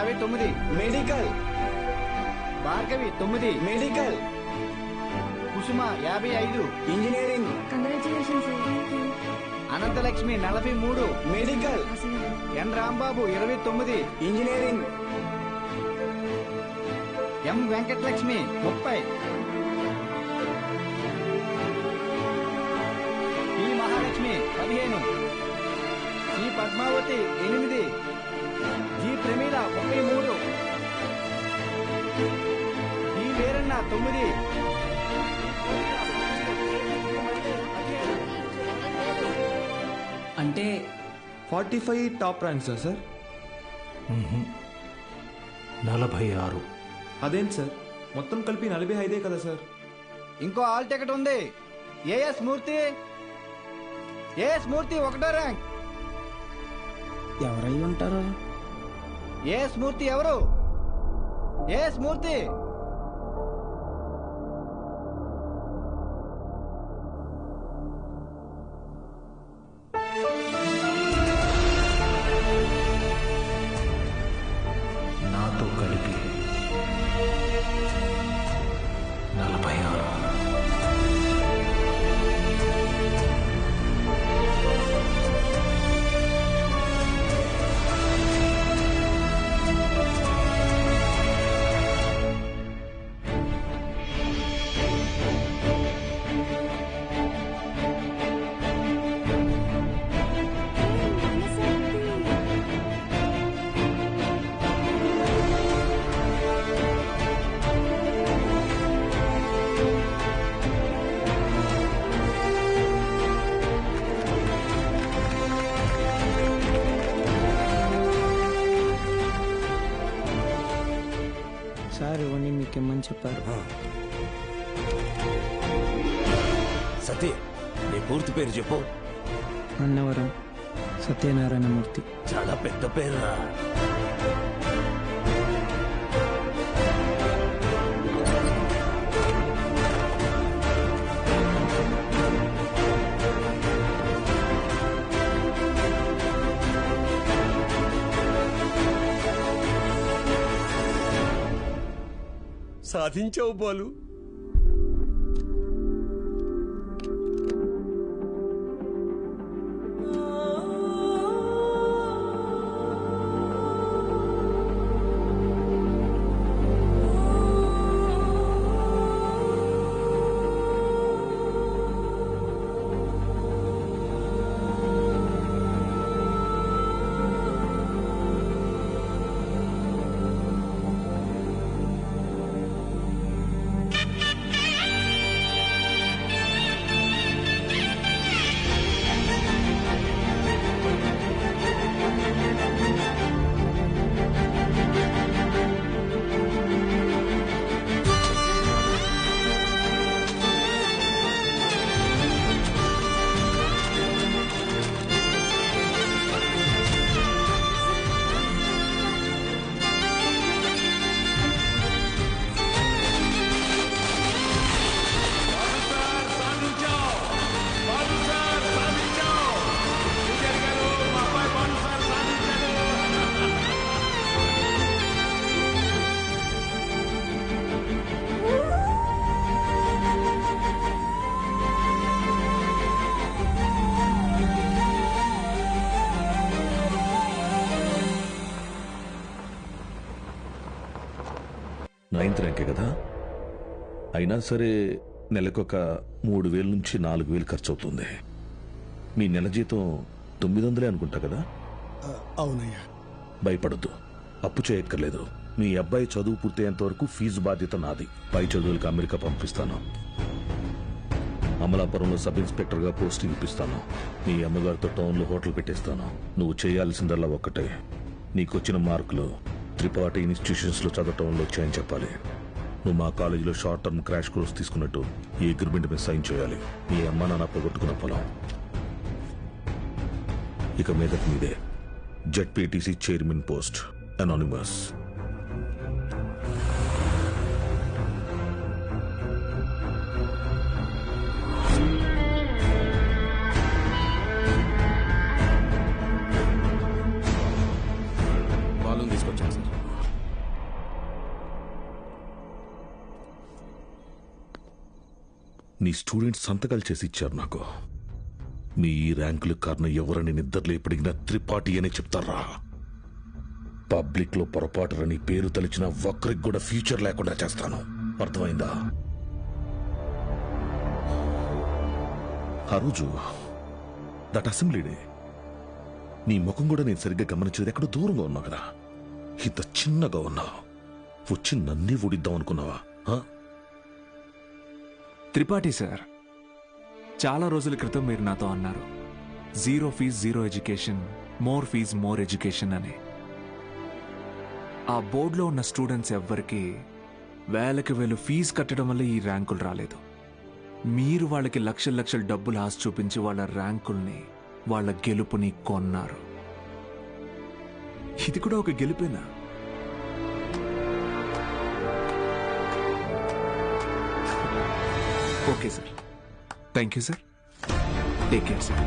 59 medical. Bhargavi 9 medical. Kusuma 55 engineering. Congratulation sir. Ananthalakshmi 43 medical. N Rambabu 29 engineering. M Venkatalakshmi 30 P Mahalakshmi 15 C Padmavathi 8 G Pramila 33 D Veeranna 9 అంటే 45 top ranks sir. 46. అదేంటి sir, మొత్తం కలిపి 45 కదా sir. ఇంకో ఆల్ టికెట్ ఉంది. ఏఎస్ మూర్తి 1ో ర్యాంక్. ఎవరై ఉంటారు? ఏఎస్ మూర్తి ఎవరు? ఏఎస్ మూర్తి నాతో కలిపి 46. సార్ ఇవన్నీ మీకేమని చెప్పారు? సతీ, నీ పూర్తి పేరు చెప్పు. అన్నవరం సత్యనారాయణమూర్తి. చాలా పెద్ద పేరురా. సాధించావు బాలు. నైన్త్ ర్యాంకే కదా, అయినా సరే నెలకొక 3,000 నుంచి 4,000 ఖర్చు అవుతుంది. మీ నెల జీతం 900 అనుకుంటా కదా? అవునయ్యా. భయపడద్దు, అప్పు చేయక్కర్లేదు. మీ అబ్బాయి చదువు పూర్తయ్యేంత వరకు ఫీజు బాధ్యత నాది. పై చదువులకు అమెరికా పంపిస్తాను. అమలాపురంలో సబ్ ఇన్స్పెక్టర్ గా పోస్టింగ్ ఇప్పిస్తాను. మీ అమ్మగారితో టౌన్లో హోటల్ పెట్టేస్తాను. నువ్వు చేయాల్సిందల్లా ఒక్కటే, నీకొచ్చిన మార్కులు త్రిపాఠి ఇన్స్టిట్యూషన్స్ లో చదవటంలో వచ్చాయని చెప్పాలి. నువ్వు మా కాలేజీలో షార్ట్ టర్మ్ క్రాష్ కోర్స్ తీసుకున్నట్టు ఈ అగ్రిమెంట్ మీద సైన్ చేయాలి. మీ అమ్మ నాన్న పోగొట్టుకున్న పొలం ఇక మీదకి మీదే. ZPTC chairman post, anonymous. తీసుకొచ్చాను సార్. నీ స్టూడెంట్స్ సంతకాలు చేసి ఇచ్చారు నాకు. మీ ఈ ర్యాంకుల కారణం ఎవరని నిద్రలేపడిగిన త్రిపాఠి అనే చెప్తారా? పబ్లిక్ లో పొరపాటుని పేరు తలిచిన ఒక్కరికి కూడా ఫ్యూచర్ లేకుండా చేస్తాను. అర్థమైందా? ఆ రోజు దట్ అసెంబ్లీ డే నీ ముఖం కూడా నేను సరిగ్గా గమనించేది ఎక్కడో దూరంగా ఉన్నావు కదా. ఇంత చిన్నగా ఉన్నావు. వచ్చి నన్నే ఊడిద్దాం అనుకున్నావా? త్రిపాఠి సార్, చాలా రోజుల క్రితం మీరు నాతో అన్నారు, 0 fees 0 education, more fees more education అని. ఆ బోర్డులో ఉన్న స్టూడెంట్స్ ఎవ్వరికి వేలకు వేలు ఫీజు కట్టడం వల్ల ఈ ర్యాంకులు రాలేదు. మీరు వాళ్ళకి లక్షల లక్షల డబ్బులు ఆశ చూపించి వాళ్ళ ర్యాంకుల్ని, వాళ్ళ గెలుపుని కొన్నారు. ఇది కూడా ఒక గెలుపేనా? Okay sir, thank you sir, take care sir.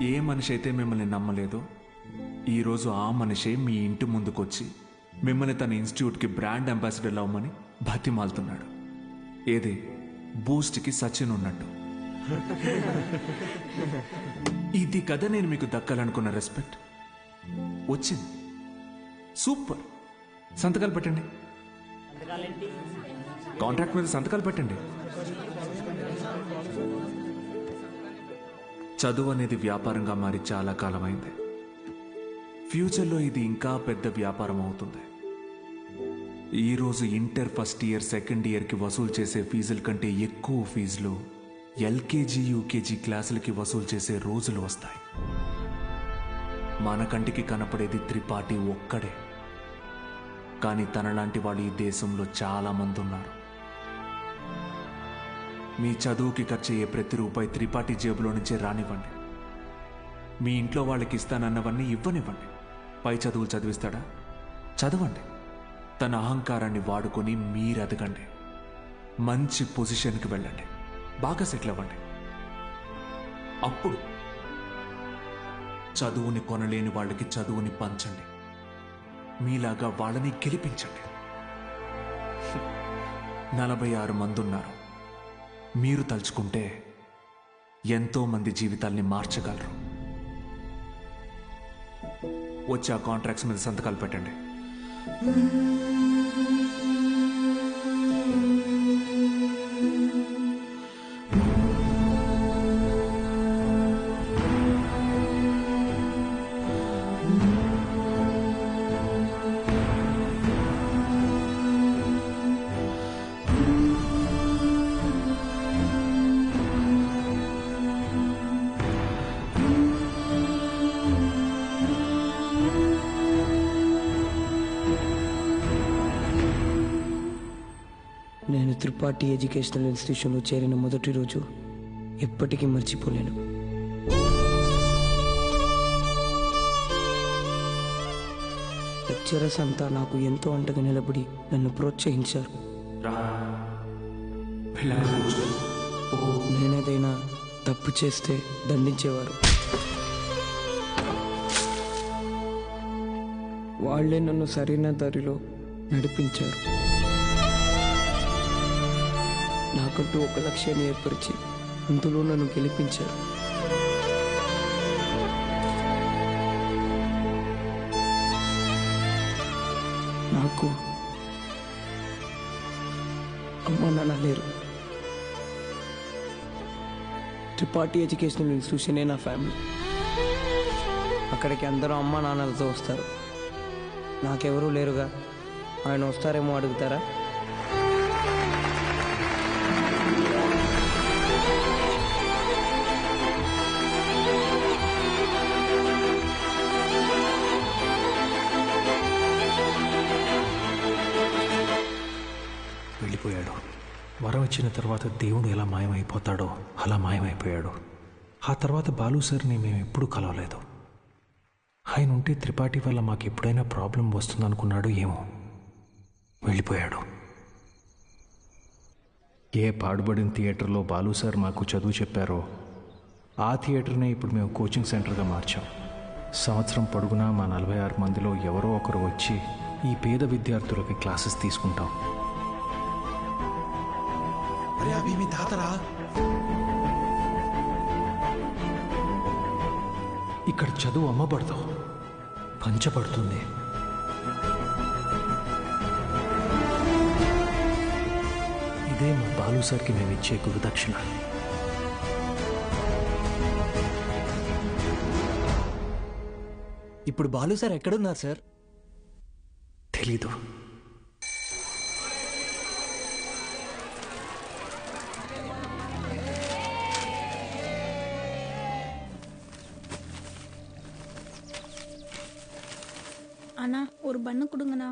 ఏ మనిషి అయితే మిమ్మల్ని నమ్మలేదో ఈరోజు ఆ మనిషే మీ ఇంటి ముందుకొచ్చి మిమ్మల్ని తన ఇన్స్టిట్యూట్కి బ్రాండ్ అంబాసిడర్ అవ్వమని బతిమాలుతున్నాడు. ఏదే బూస్ట్కి సచిన్ ఉన్నట్టు. ఇది కదా నేను మీకు దక్కాలనుకున్న రెస్పెక్ట్. వచ్చింది. సూపర్. సంతకాలు పెట్టండి. కాంట్రాక్ట్ మీద సంతకాలు పెట్టండి. చదువు అనేది వ్యాపారంగా మారి చాలా కాలమైంది. ఫ్యూచర్లో ఇది ఇంకా పెద్ద వ్యాపారం అవుతుంది. ఈరోజు ఇంటర్ ఫస్ట్ ఇయర్, సెకండ్ ఇయర్కి వసూలు చేసే ఫీజుల కంటే ఎక్కువ ఫీజులు ఎల్కేజీ, యూకేజీ క్లాసులకి వసూలు చేసే రోజులు వస్తాయి. మన కంటికి కనపడేది త్రిపాఠి ఒక్కడే. కానీ తనలాంటి వాళ్ళు ఈ దేశంలో చాలా మంది ఉన్నారు. మీ చదువుకి ఖర్చయ్యే ప్రతి రూపాయి త్రిపాఠి జేబులో నుంచే రానివ్వండి. మీ ఇంట్లో వాళ్ళకి ఇస్తానన్నవన్నీ ఇవ్వనివ్వండి. పై చదువులు చదివిస్తాడా? చదవండి. తన అహంకారాన్ని వాడుకొని మీరు ఎదగండి. మంచి పొజిషన్కి వెళ్ళండి. బాగా సెటిల్ అవ్వండి. అప్పుడు చదువుని కొనలేని వాళ్ళకి చదువుని పంచండి. మీలాగా వాళ్ళని గెలిపించండి. 46 మంది ఉన్నారు. మీరు తలుచుకుంటే ఎంతో మంది జీవితాల్ని మార్చగలరు. వచ్చి ఆ కాంట్రాక్ట్స్ మీద సంతకాలు పెట్టండి. నేను త్రిపాఠి ఎడ్యుకేషనల్ ఇన్స్టిట్యూషన్లో చేరిన మొదటి రోజు ఎప్పటికీ మర్చిపోలేను. లెక్చరర్స్ అంతా నాకు ఎంతో అంటగా నిలబడి నన్ను ప్రోత్సహించారు. నేనేదైనా తప్పు చేస్తే దండించేవారు. వాళ్లే నన్ను సరైన దారిలో నడిపించారు. నాకంటూ ఒక లక్ష్యాన్ని ఏర్పరిచి అందులో నన్ను గెలిపించారు. నాకు అమ్మ నాన్న లేరు. త్రిపాఠి ఎడ్యుకేషనల్ ఇన్స్టిట్యూషనే నా ఫ్యామిలీ. అక్కడికి అందరూ అమ్మ నాన్నలతో వస్తారు. నాకెవరూ లేరుగా. ఆయన వస్తారేమో అడుగుతారా? వెళ్ళిపోయాడు. వరం వచ్చిన తర్వాత దేవుడు ఎలా మాయమైపోతాడో అలా మాయమైపోయాడు. ఆ తర్వాత బాలు సార్ని మేము ఎప్పుడూ కలవలేదు. ఆయన ఉంటే త్రిపాఠి వల్ల మాకు ఎప్పుడైనా ప్రాబ్లం వస్తుందనుకున్నాడు ఏమో, వెళ్ళిపోయాడు. ఏ పాడుబడిన థియేటర్లో బాలు సార్ మాకు చదువు చెప్పారో ఆ థియేటర్నే ఇప్పుడు మేము కోచింగ్ సెంటర్గా మార్చాం. సంవత్సరం పొడుగునా మా 46 మందిలో ఎవరో ఒకరు వచ్చి ఈ పేద విద్యార్థులకి క్లాసెస్ తీసుకుంటాం. ఇక్కడ చదువు అమ్మబడదు, పంచబడుతుంది. ఇదే మా బాలు సార్కి మేము ఇచ్చే గురుదక్షిణ. ఇప్పుడు బాలు సార్ ఎక్కడున్నారు సార్? తెలీదు. அண்ணா ஒரு பண்ணு கொடுங்கண்ணா.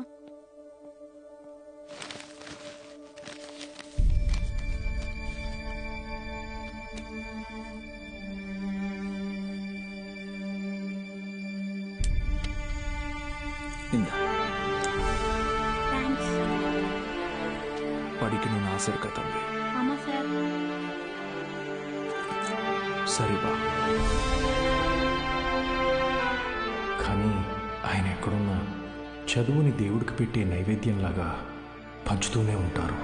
தேங்க்ஸ். படிக்கணும்னு ஆசை இருக்கா தம்பி? ஆமா சார். సరే బా. కానీ ఆయన ఎక్కడున్నా చదువుని దేవుడికి పెట్టే నైవేద్యంలాగా పంచుతూనే ఉంటారు.